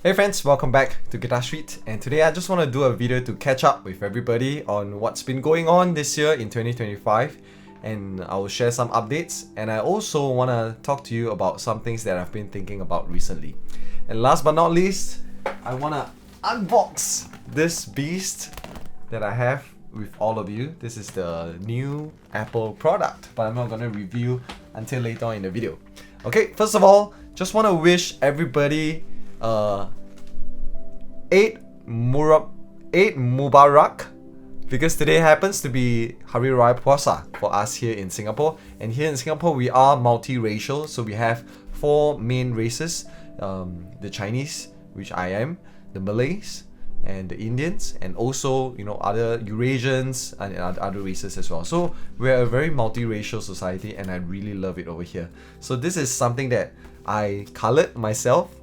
Hey friends, welcome back to Guitar Street, and today I just want to do a video to catch up with everybody on what's been going on this year in 2025, and I will share some updates, and I also want to talk to you about some things that I've been thinking about recently. And last but not least, I want to unbox this beast that I have with all of you. This is the new Apple product, but I'm not going to review until later on in the video. Okay, first of all, just want to wish everybody Eid Mubarak, because today happens to be Hari Raya Puasa for us here in Singapore. And here in Singapore we are multiracial, so we have four main races: the Chinese, which I am, the Malays, and the Indians, and also other Eurasians and other races as well. So we're a very multiracial society, and I really love it over here. So this is something that I colored myself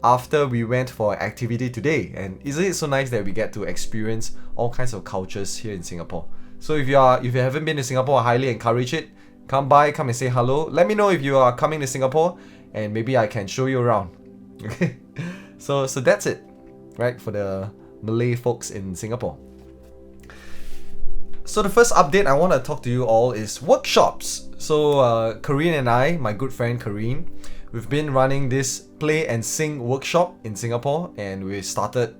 after we went for activity today, and isn't it so nice that we get to experience all kinds of cultures here in Singapore? So if you haven't been to Singapore, I highly encourage it. Come and say hello. Let me know if you are coming to Singapore, and maybe I can show you around. Okay, so that's it, right, for the Malay folks in Singapore. So the first update I want to talk to you all is workshops. So Kareen and I, my good friend Kareen, we've been running this play and sing workshop in Singapore, and we started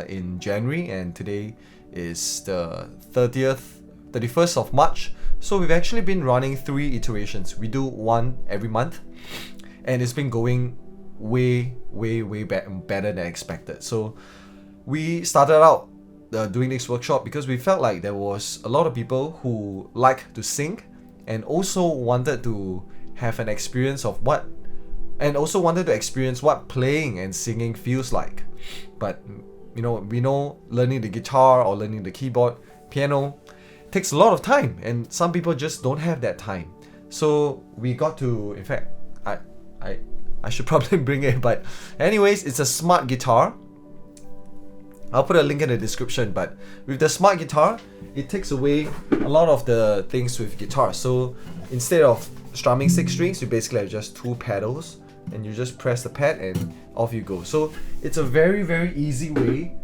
in January, and today is the 31st of March. So we've actually been running 3 iterations. We do one every month, and it's been going way better than expected. So we started out doing this workshop because we felt like there was a lot of people who like to sing and also wanted to have an experience of what playing and singing feels like. But we know learning the guitar or learning the keyboard, piano takes a lot of time, and some people just don't have that time. So we got to, in fact, I should probably bring it, but anyways, it's a smart guitar. I'll put a link in the description, but with the smart guitar, it takes away a lot of the things with guitar. So instead of strumming 6 strings, you basically have just 2 pedals, and you just press the pad and off you go. So it's a very easy way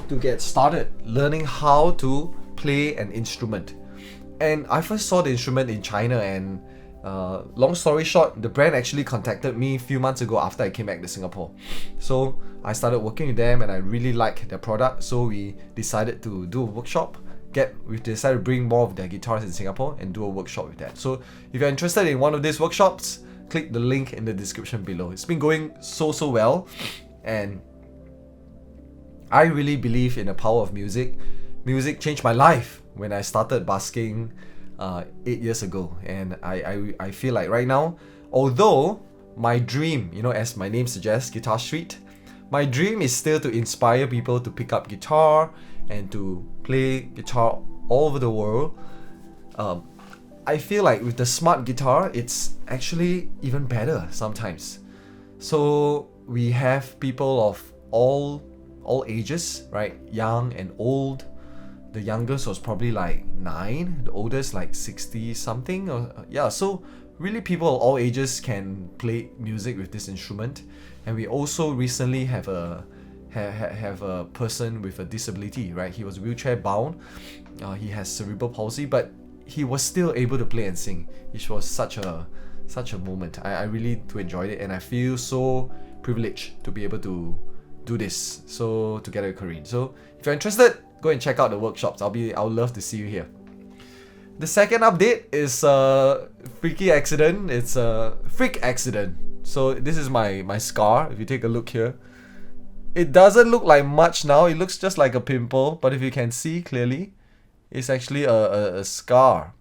to get started learning how to play an instrument. And I first saw the instrument in China, and long story short, the brand actually contacted me a few months ago after I came back to Singapore. So I started working with them, and I really like their product, so we decided to do a workshop. We decided to bring more of their guitars in Singapore and do a workshop with that. So if you're interested in one of these workshops, click the link in the description below. It's been going so well, and I really believe in the power of music. Music changed my life when I started busking 8 years ago, and I feel like right now, although my dream, as my name suggests, Guitar Street, my dream is still to inspire people to pick up guitar and to play guitar all over the world. I feel like with the smart guitar, it's actually even better sometimes. So we have people of all ages, right? Young and old. The youngest was probably like 9, the oldest like 60 something. So really people of all ages can play music with this instrument. And we also recently have a person with a disability, right? He was wheelchair bound. He has cerebral palsy, but he was still able to play and sing, which was such a moment. I really enjoyed it, and I feel so privileged to be able to do this so together with Kareen. So if you're interested, go and check out the workshops. I'll love to see you here. The second update is a freaky accident. It's a freak accident. So this is my scar. If you take a look here, it doesn't look like much now. It looks just like a pimple, but if you can see clearly, it's actually a scar.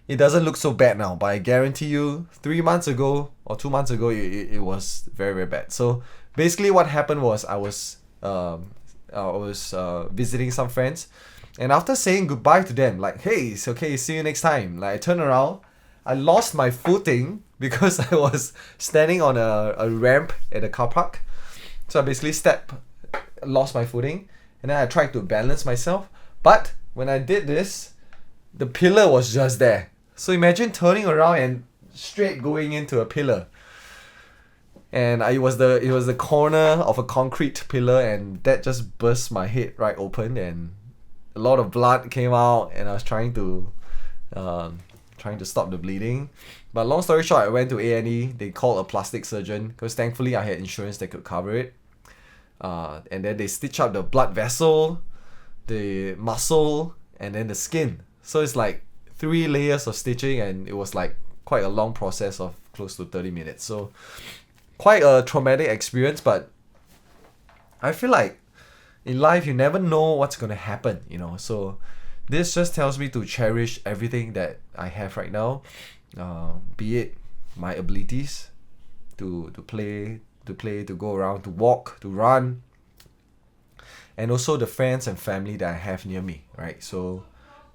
It doesn't look so bad now, but I guarantee you 3 months ago or 2 months ago, it was very bad. So basically what happened was I was visiting some friends, and after saying goodbye to them, like, hey, it's okay, see you next time, like, I turned around, I lost my footing because I was standing on a ramp at a car park. So I basically lost my footing, and then I tried to balance myself, but when I did this, the pillar was just there. So imagine turning around and straight going into a pillar. and it was the corner of a concrete pillar, and that just burst my head right open, and a lot of blood came out, and I was trying to stop the bleeding. But long story short, I went to A&E. They called a plastic surgeon because thankfully I had insurance that could cover it. And then they stitched up the blood vessel, the muscle, and then the skin. So it's like 3 layers of stitching, and it was like quite a long process of close to 30 minutes. So quite a traumatic experience, but I feel like in life you never know what's going to happen, you know. So this just tells me to cherish everything that I have right now, be it my abilities to play, to go around, to walk, to run, and also the friends and family that I have near me, right? So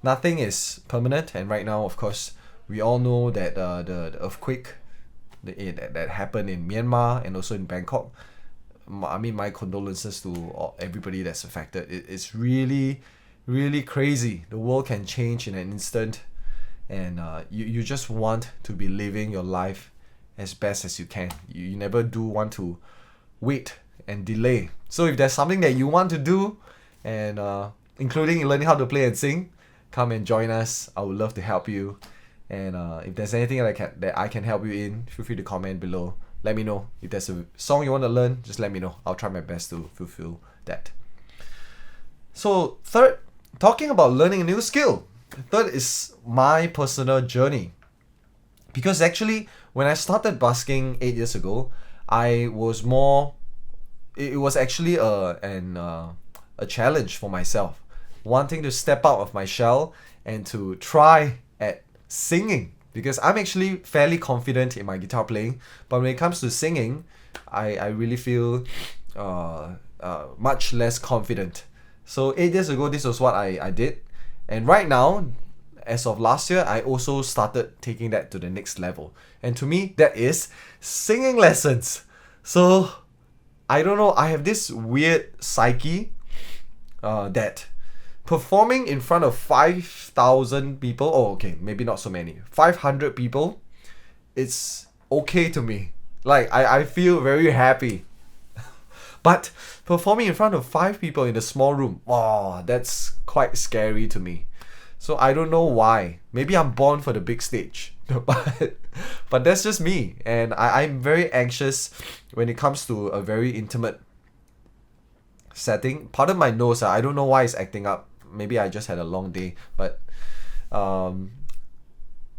nothing is permanent, and right now, of course, we all know that the earthquake that happened in Myanmar and also in Bangkok. I mean, my condolences to everybody that's affected. It's really, really crazy. The world can change in an instant, and you just want to be living your life as best as you can. You never do want to wait and delay. So if there's something that you want to do, and including learning how to play and sing, come and join us. I would love to help you. And if there's anything that I can help you in, feel free to comment below. Let me know. If there's a song you want to learn, just let me know. I'll try my best to fulfill that. So third, talking about learning a new skill. Third is my personal journey. Because actually, when I started busking 8 years ago, it was actually a challenge for myself. Wanting to step out of my shell and to try at singing, because I'm actually fairly confident in my guitar playing, but when it comes to singing, I really feel much less confident. So 8 years ago, this was what I did, and right now, as of last year, I also started taking that to the next level, and to me, that is singing lessons. So I don't know, I have this weird psyche that performing in front of 5,000 people, oh okay, maybe not so many, 500 people, it's okay to me. Like, I feel very happy. But performing in front of 5 people in a small room, oh, that's quite scary to me. So I don't know why. Maybe I'm born for the big stage. but that's just me. And I'm very anxious when it comes to a very intimate setting. Pardon my nose, I don't know why it's acting up. Maybe I just had a long day, but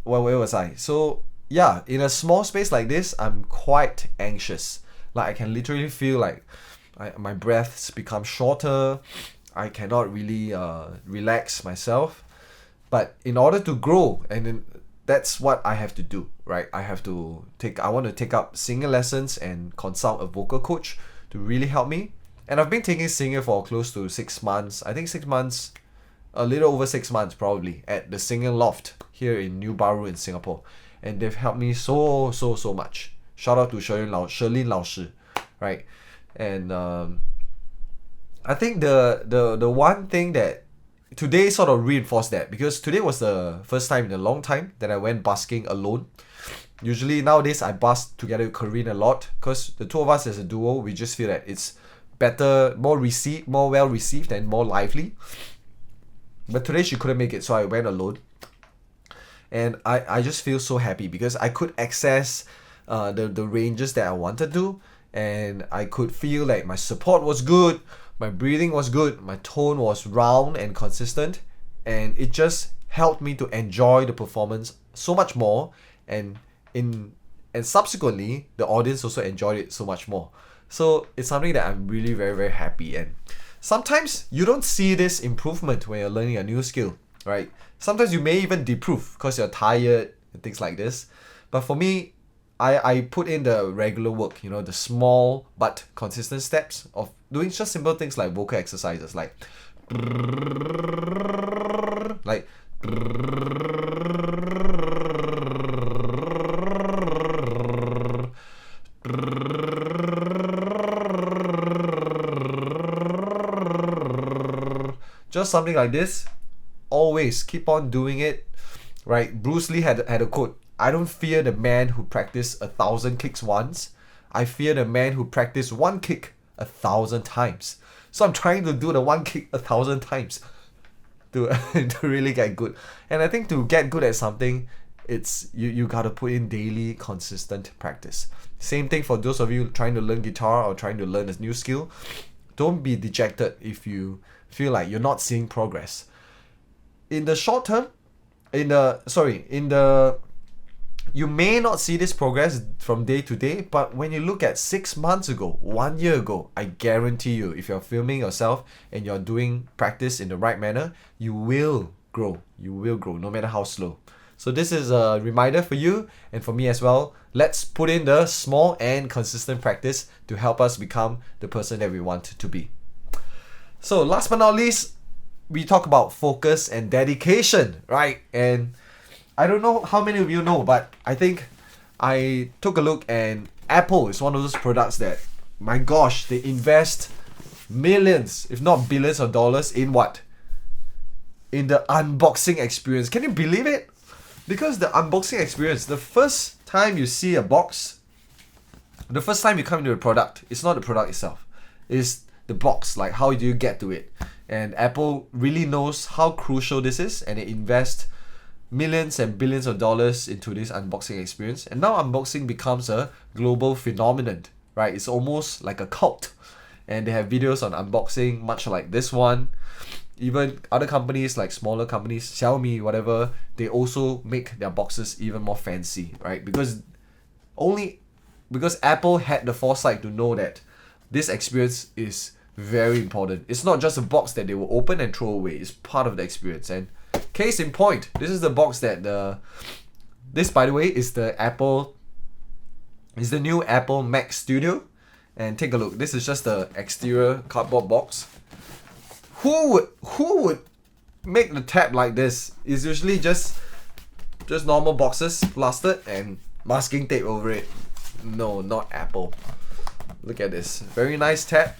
where was I? So yeah, in a small space like this, I'm quite anxious. Like, I can literally feel like my breaths become shorter. I cannot really relax myself. But in order to grow, and then that's what I have to do, right? I want to take up singing lessons and consult a vocal coach to really help me. And I've been taking singing for close to 6 months. I think 6 months, a little over 6 months probably, at the Singing Loft here in New Baru in Singapore. And they've helped me so much. Shout out to Sherlyn Lao Shi, right? And I think the one thing that today sort of reinforced that, because today was the first time in a long time that I went busking alone. Usually nowadays I busk together with Corinne a lot, because the two of us as a duo, we just feel that it's better, more well received, and more lively. But today she couldn't make it, so I went alone. And I just feel so happy because I could access the ranges that I wanted to, and I could feel like my support was good, my breathing was good, my tone was round and consistent, and it just helped me to enjoy the performance so much more, and subsequently the audience also enjoyed it so much more. So it's something that I'm really very happy. And sometimes you don't see this improvement when you're learning a new skill, right? Sometimes you may even deprove because you're tired and things like this. But for me, I put in the regular work, you know, the small but consistent steps of doing just simple things like vocal exercises, like just something like this. Always keep on doing it, right? Bruce Lee had a quote: "I don't fear the man who practiced 1,000 kicks once. I fear the man who practiced one kick 1,000 times. So I'm trying to do the one kick 1,000 times to, to really get good. And I think to get good at something, it's you gotta put in daily consistent practice. Same thing for those of you trying to learn guitar or trying to learn a new skill. Don't be dejected if you feel like you're not seeing progress. In the short term, you may not see this progress from day to day, but when you look at 6 months ago, 1 year ago, I guarantee you, if you're filming yourself and you're doing practice in the right manner, you will grow. You will grow, no matter how slow. So this is a reminder for you and for me as well. Let's put in the small and consistent practice to help us become the person that we want to be. So last but not least, we talk about focus and dedication, right? And I don't know how many of you know, but I think I took a look, and Apple is one of those products that, my gosh, they invest millions, if not billions of dollars in what? In the unboxing experience. Can you believe it? Because the unboxing experience, the first time you see a box, the first time you come into a product, it's not the product itself. It's the box, like how do you get to it? And Apple really knows how crucial this is, and it invests millions and billions of dollars into this unboxing experience. And now unboxing becomes a global phenomenon, right? It's almost like a cult. And they have videos on unboxing, much like this one. Even other companies, like smaller companies, Xiaomi, whatever, they also make their boxes even more fancy, right? Because Apple had the foresight to know that this experience is very important. It's not just a box that they will open and throw away. It's part of the experience. And case in point, this is the box that this, by the way, is the new Apple Mac Studio. And take a look. This is just the exterior cardboard box. Who would make the tab like this? It's usually just normal boxes plastered and masking tape over it. No, not Apple. Look at this. Very nice tab.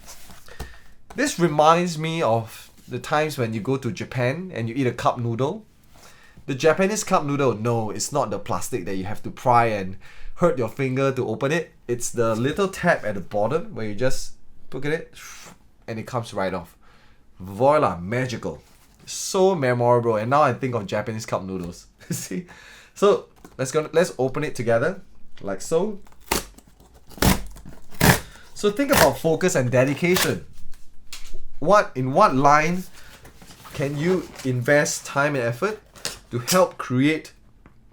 This reminds me of the times when you go to Japan and you eat a cup noodle. The Japanese cup noodle, no, it's not the plastic that you have to pry and hurt your finger to open it. It's the little tab at the bottom where you just look at it and it comes right off. Voila, magical. So memorable. And now I think of Japanese cup noodles. See? So let's open it together like so. So think about focus and dedication. In what line can you invest time and effort to help create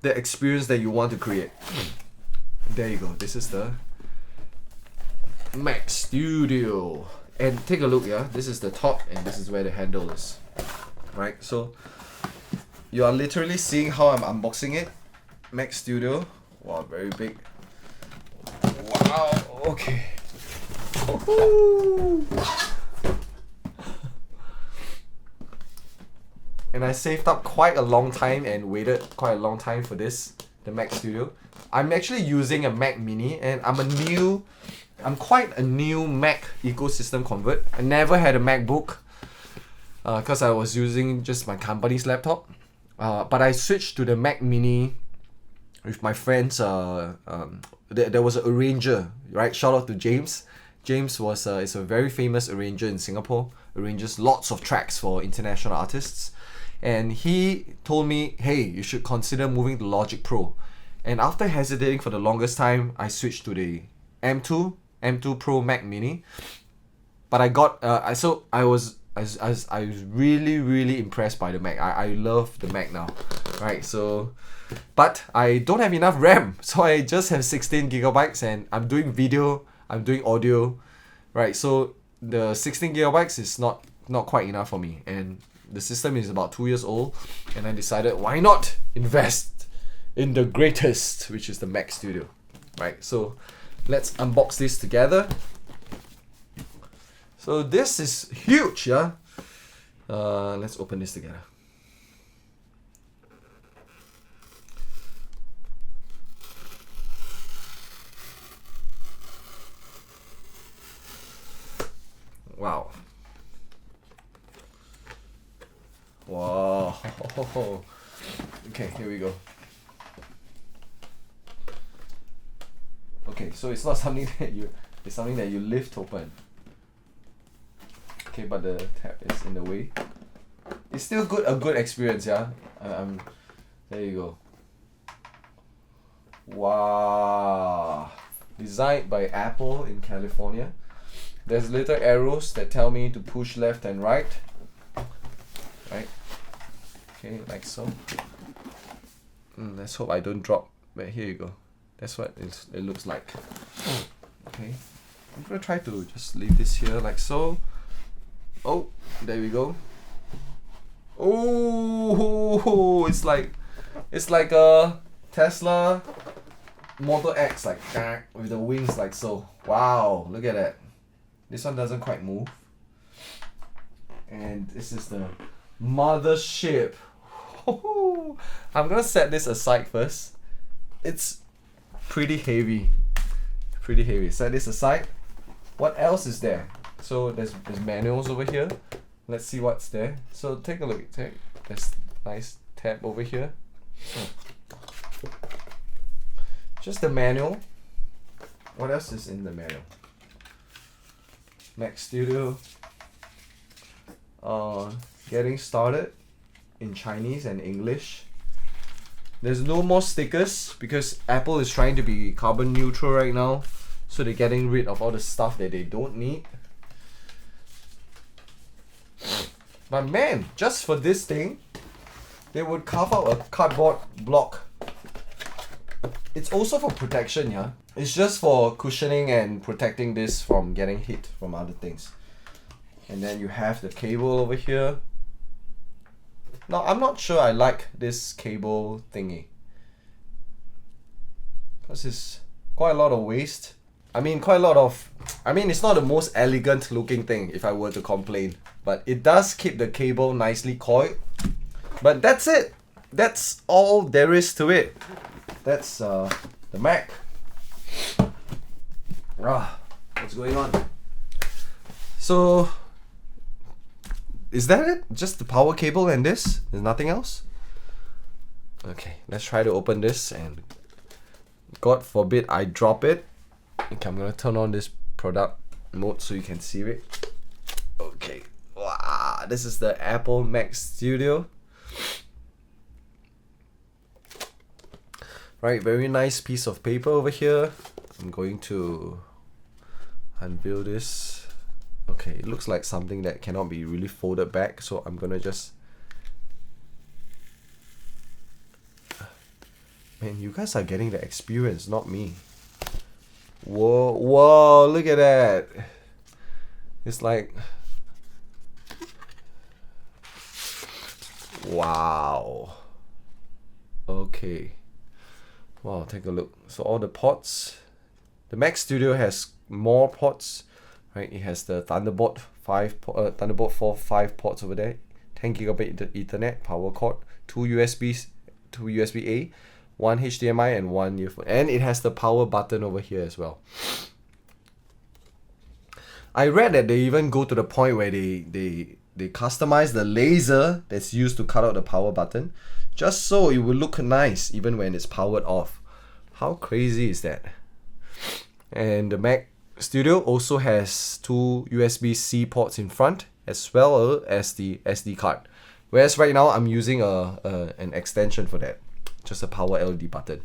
the experience that you want to create? There you go. This is the Mac Studio. And take a look, yeah. This is the top and this is where the handle is. Right? So you are literally seeing how I'm unboxing it. Mac Studio. Wow, very big. Wow, okay. Woohoo! And I saved up quite a long time and waited quite a long time for this, the Mac Studio. I'm actually using a Mac Mini, and I'm quite a new Mac ecosystem convert. I never had a MacBook because I was using just my company's laptop. But I switched to the Mac Mini with my friends. There was an arranger, right? Shout out to James. James is a very famous arranger in Singapore. Arranges lots of tracks for international artists. And he told me, hey, you should consider moving to Logic Pro. And after hesitating for the longest time, I switched to the M2 Pro Mac Mini. But I was really impressed by the Mac. I love the Mac now, right? So, but I don't have enough RAM, so I just have 16 gigabytes, and I'm doing video, I'm doing audio, right? So the 16 gigabytes is not quite enough for me, and the system is about 2 years old, and I decided, why not invest in the greatest, which is the Mac Studio, right? So let's unbox this together. So this is huge, yeah? Let's open this together. Wow. Wow. Okay, here we go. Okay, so it's not something that it's something that you lift open. Okay, but the tab is in the way. It's still a good experience, yeah. There you go. Wow. Designed by Apple in California. There's little arrows that tell me to push left and right. Right? Okay, like so. Let's hope I don't drop. But here you go. That's what it looks like. Okay. I'm gonna try to just leave this here like so. Oh, there we go. Oh, it's like a Tesla Model X, like with the wings like so. Wow, look at that. This one doesn't quite move. And this is the mothership. I'm gonna set this aside first. It's pretty heavy. Pretty heavy. Set this aside. What else is there? So there's manuals over here. Let's see what's there. So take a look. There's nice tab over here. Just the manual. What else is in the manual? Mac Studio. Getting started in Chinese and English. There's no more stickers because Apple is trying to be carbon neutral right now. So they're getting rid of all the stuff that they don't need. But man, just for this thing, they would carve out a cardboard block. It's also for protection, yeah. It's just for cushioning and protecting this from getting hit from other things. And then you have the cable over here. Now, I'm not sure I like this cable thingy, because it's quite a lot of waste. I mean, it's not the most elegant looking thing if I were to complain, but it does keep the cable nicely coiled. But that's it. That's all there is to it. That's the Mac. What's going on? So, is that it? Just the power cable and this? There's nothing else? Okay, let's try to open this, and God forbid I drop it. Okay, I'm gonna turn on this product mode so you can see it. Okay, wow, this is the Apple Mac Studio. Right, very nice piece of paper over here. I'm going to unveil this. Okay, it looks like something that cannot be really folded back, so I'm gonna just... Man, you guys are getting the experience, not me. Whoa, look at that. It's like... Wow. Okay. Wow, take a look. So all the ports. The Mac Studio has more ports. Right, it has the Thunderbolt 4 5 ports over there, 10 gigabit Ethernet power cord, two USB-A, one HDMI, and one earphone. And it has the power button over here as well. I read that they even go to the point where they customize the laser that's used to cut out the power button, just so it will look nice even when it's powered off. How crazy is that? And the Mac Studio also has two USB-C ports in front, as well as the SD card. Whereas right now I'm using an extension for that, just a power LED button.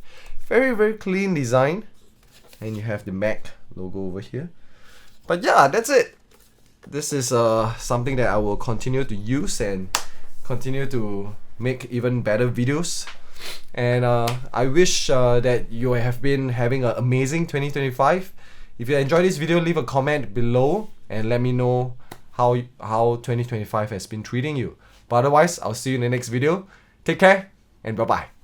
Very, very clean design. And you have the Mac logo over here. But yeah, that's it. This is something that I will continue to use and continue to make even better videos. And I wish that you have been having an amazing 2025. If you enjoyed this video, leave a comment below and let me know how 2025 has been treating you. But otherwise, I'll see you in the next video. Take care and bye-bye.